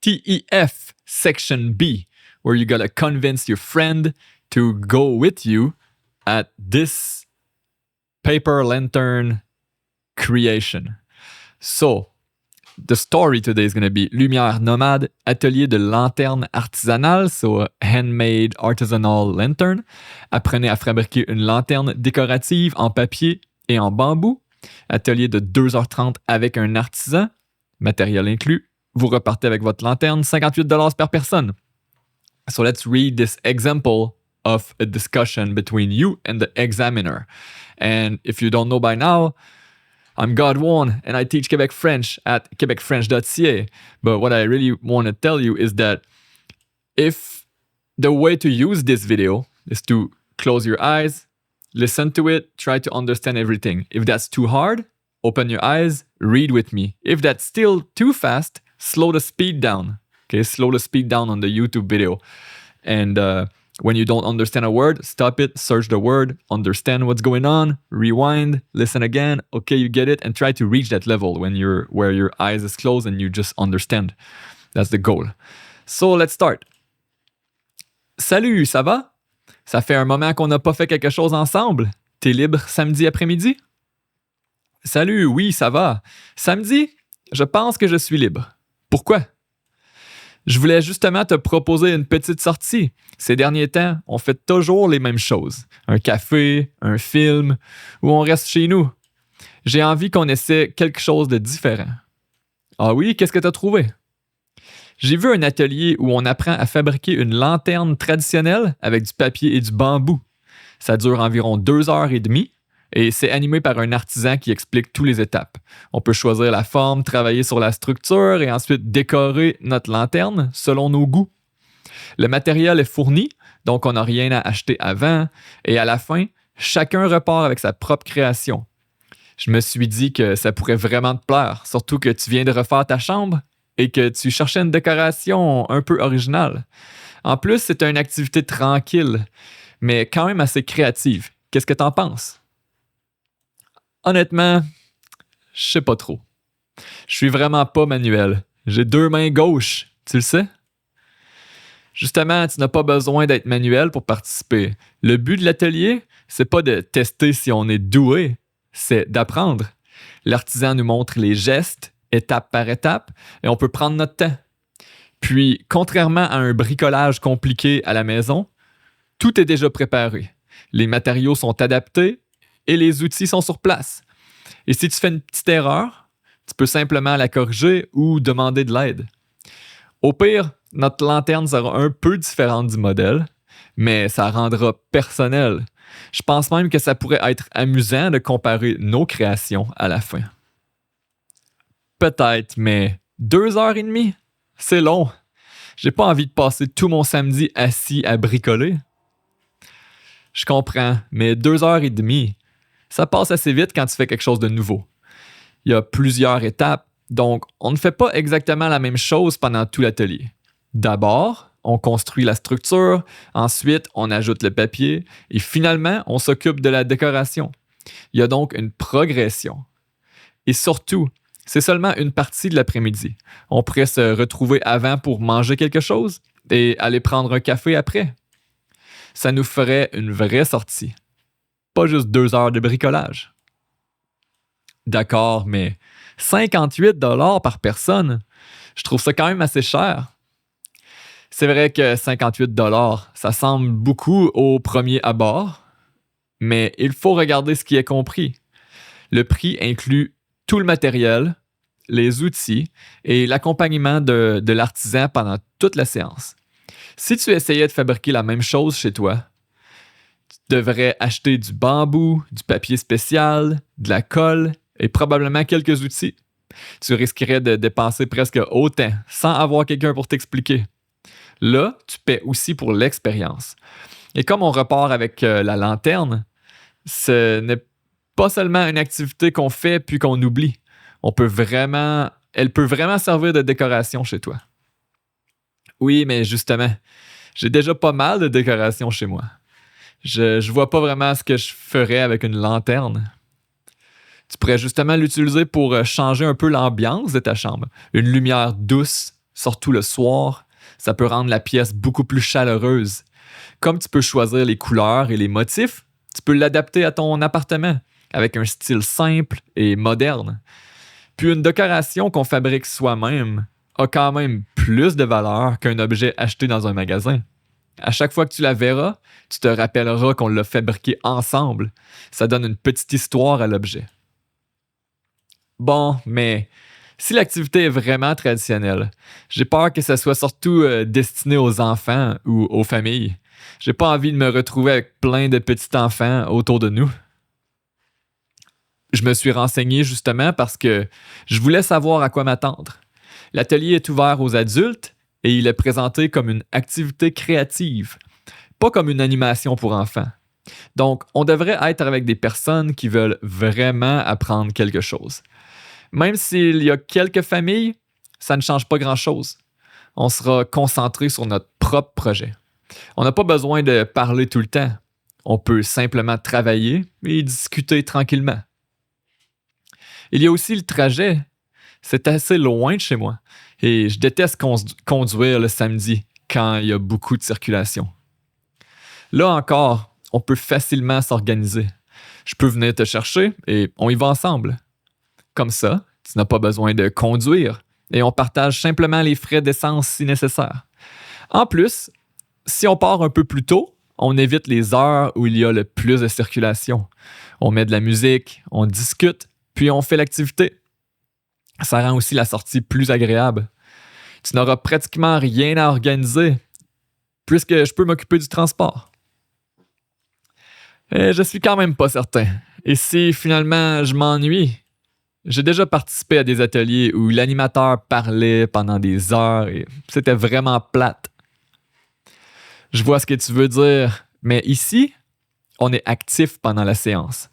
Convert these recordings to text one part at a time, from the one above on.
TEF section B, where you gotta convince your friend to go with you at this paper lantern creation. So, the story today is going to be Lumière Nomade, atelier de lanterne artisanale, so handmade artisanal lantern. Apprenez à fabriquer une lanterne décorative en papier et en bambou. Atelier de 2h30 avec un artisan, matériel inclus. Vous repartez avec votre lanterne, $58 per personne. So let's read this example of a discussion between you and the examiner. And if you don't know by now, I'm Godwon and I teach Quebec French at quebecfrench.ca. But what I really want to tell you is that if the way to use this video is to close your eyes, listen to it, try to understand everything. If that's too hard, open your eyes, read with me. If that's still too fast, slow the speed down. Okay, slow the speed down on the YouTube video. And when you don't understand a word, stop it, search the word, understand what's going on, rewind, listen again. Okay, you get it, and try to reach that level where your eyes is closed and you just understand. That's the goal. So let's start. Salut, ça va? Ça fait un moment qu'on n'a pas fait quelque chose ensemble. T'es libre samedi après-midi? Salut, oui, ça va. Samedi, je pense que je suis libre. Pourquoi? Je voulais justement te proposer une petite sortie. Ces derniers temps, on fait toujours les mêmes choses. Un café, un film, ou on reste chez nous. J'ai envie qu'on essaie quelque chose de différent. Ah oui, qu'est-ce que tu as trouvé? J'ai vu un atelier où on apprend à fabriquer une lanterne traditionnelle avec du papier et du bambou. Ça dure environ 2h30 et c'est animé par un artisan qui explique toutes les étapes. On peut choisir la forme, travailler sur la structure et ensuite décorer notre lanterne selon nos goûts. Le matériel est fourni, donc on n'a rien à acheter avant et à la fin, chacun repart avec sa propre création. Je me suis dit que ça pourrait vraiment te plaire, surtout que tu viens de refaire ta chambre et que tu cherchais une décoration un peu originale. En plus, c'est une activité tranquille, mais quand même assez créative. Qu'est-ce que t'en penses? Honnêtement, je sais pas trop. Je suis vraiment pas manuel. J'ai 2 mains gauches, tu le sais? Justement, tu n'as pas besoin d'être manuel pour participer. Le but de l'atelier, c'est pas de tester si on est doué, c'est d'apprendre. L'artisan nous montre les gestes, étape par étape, et on peut prendre notre temps. Puis, contrairement à un bricolage compliqué à la maison, tout est déjà préparé. Les matériaux sont adaptés et les outils sont sur place. Et si tu fais une petite erreur, tu peux simplement la corriger ou demander de l'aide. Au pire, notre lanterne sera un peu différente du modèle, mais ça rendra personnel. Je pense même que ça pourrait être amusant de comparer nos créations à la fin. Peut-être, mais 2h30, c'est long. J'ai pas envie de passer tout mon samedi assis à bricoler. Je comprends, mais 2h30, ça passe assez vite quand tu fais quelque chose de nouveau. Il y a plusieurs étapes, donc on ne fait pas exactement la même chose pendant tout l'atelier. D'abord, on construit la structure, ensuite on ajoute le papier et finalement on s'occupe de la décoration. Il y a donc une progression. Et surtout, c'est seulement une partie de l'après-midi. On pourrait se retrouver avant pour manger quelque chose et aller prendre un café après. Ça nous ferait une vraie sortie. Pas juste 2 heures de bricolage. D'accord, mais $58 par personne, je trouve ça quand même assez cher. C'est vrai que $58, ça semble beaucoup au premier abord, mais il faut regarder ce qui est compris. Le prix inclut tout le matériel, les outils et l'accompagnement de l'artisan pendant toute la séance. Si tu essayais de fabriquer la même chose chez toi, tu devrais acheter du bambou, du papier spécial, de la colle et probablement quelques outils. Tu risquerais de dépenser presque autant sans avoir quelqu'un pour t'expliquer. Là, tu paies aussi pour l'expérience. Et comme on repart avec la lanterne, ce n'est pas seulement une activité qu'on fait puis qu'on oublie. Elle peut vraiment servir de décoration chez toi. Oui, mais justement, j'ai déjà pas mal de décorations chez moi. Je vois pas vraiment ce que je ferais avec une lanterne. Tu pourrais justement l'utiliser pour changer un peu l'ambiance de ta chambre. Une lumière douce, surtout le soir. Ça peut rendre la pièce beaucoup plus chaleureuse. Comme tu peux choisir les couleurs et les motifs, tu peux l'adapter à ton appartement avec un style simple et moderne. Puis une décoration qu'on fabrique soi-même a quand même plus de valeur qu'un objet acheté dans un magasin. À chaque fois que tu la verras, tu te rappelleras qu'on l'a fabriqué ensemble. Ça donne une petite histoire à l'objet. Bon, mais si l'activité est vraiment traditionnelle, j'ai peur que ça soit surtout destiné aux enfants ou aux familles. J'ai pas envie de me retrouver avec plein de petits enfants autour de nous. Je me suis renseigné justement parce que je voulais savoir à quoi m'attendre. L'atelier est ouvert aux adultes et il est présenté comme une activité créative, pas comme une animation pour enfants. Donc, on devrait être avec des personnes qui veulent vraiment apprendre quelque chose. Même s'il y a quelques familles, ça ne change pas grand-chose. On sera concentré sur notre propre projet. On n'a pas besoin de parler tout le temps. On peut simplement travailler et discuter tranquillement. Il y a aussi le trajet. C'est assez loin de chez moi et je déteste conduire le samedi quand il y a beaucoup de circulation. Là encore, on peut facilement s'organiser. Je peux venir te chercher et on y va ensemble. Comme ça, tu n'as pas besoin de conduire et on partage simplement les frais d'essence si nécessaire. En plus, si on part un peu plus tôt, on évite les heures où il y a le plus de circulation. On met de la musique, on discute, puis on fait l'activité. Ça rend aussi la sortie plus agréable. Tu n'auras pratiquement rien à organiser, puisque je peux m'occuper du transport. Et je suis quand même pas certain. Et si finalement je m'ennuie? J'ai déjà participé à des ateliers où l'animateur parlait pendant des heures et c'était vraiment plate. Je vois ce que tu veux dire, mais ici, on est actif pendant la séance.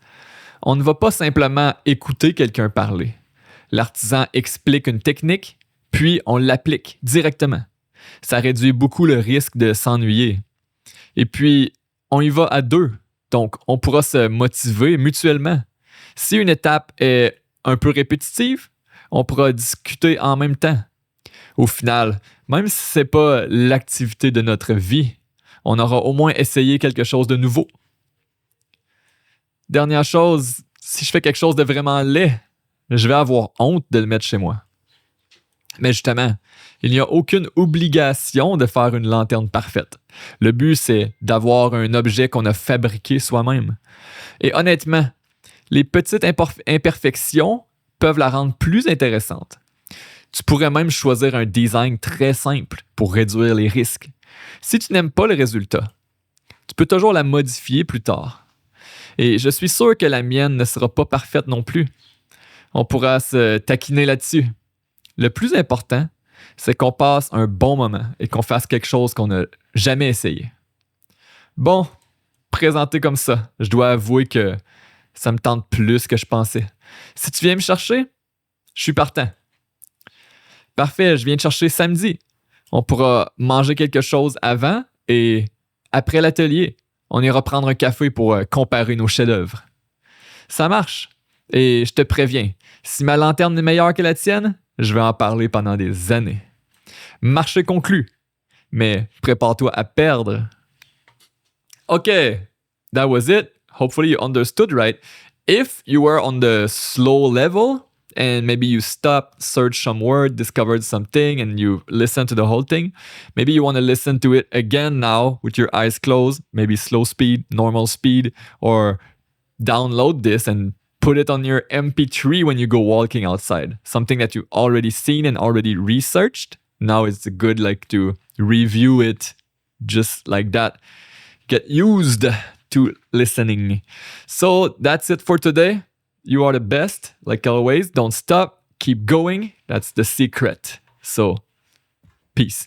On ne va pas simplement écouter quelqu'un parler. L'artisan explique une technique, puis on l'applique directement. Ça réduit beaucoup le risque de s'ennuyer. Et puis, on y va à deux, donc on pourra se motiver mutuellement. Si une étape est un peu répétitive, on pourra discuter en même temps. Au final, même si ce n'est pas l'activité de notre vie, on aura au moins essayé quelque chose de nouveau. Dernière chose, si je fais quelque chose de vraiment laid, je vais avoir honte de le mettre chez moi. Mais justement, il n'y a aucune obligation de faire une lanterne parfaite. Le but, c'est d'avoir un objet qu'on a fabriqué soi-même. Et honnêtement, les petites imperfections peuvent la rendre plus intéressante. Tu pourrais même choisir un design très simple pour réduire les risques. Si tu n'aimes pas le résultat, tu peux toujours la modifier plus tard. Et je suis sûr que la mienne ne sera pas parfaite non plus. On pourra se taquiner là-dessus. Le plus important, c'est qu'on passe un bon moment et qu'on fasse quelque chose qu'on n'a jamais essayé. Bon, présenté comme ça, je dois avouer que ça me tente plus que je pensais. Si tu viens me chercher, je suis partant. Parfait, je viens te chercher samedi. On pourra manger quelque chose avant et après l'atelier, on ira prendre un café pour comparer nos chefs-d'œuvre. Ça marche. Et je te préviens, si ma lanterne est meilleure que la tienne, je vais en parler pendant des années. Marché conclu. Mais prépare-toi à perdre. OK, that was it. Hopefully you understood right. If you were on the slow level and maybe you stopped, searched some word, discovered something, and you listened to the whole thing, maybe you want to listen to it again now with your eyes closed, maybe slow speed, normal speed, or download this and put it on your MP3 when you go walking outside. Something that you've already seen and already researched. Now it's good to review it just like that. Get used to listening. So that's it for today. You are the best, like always. Don't stop. Keep going. That's the secret. So, peace.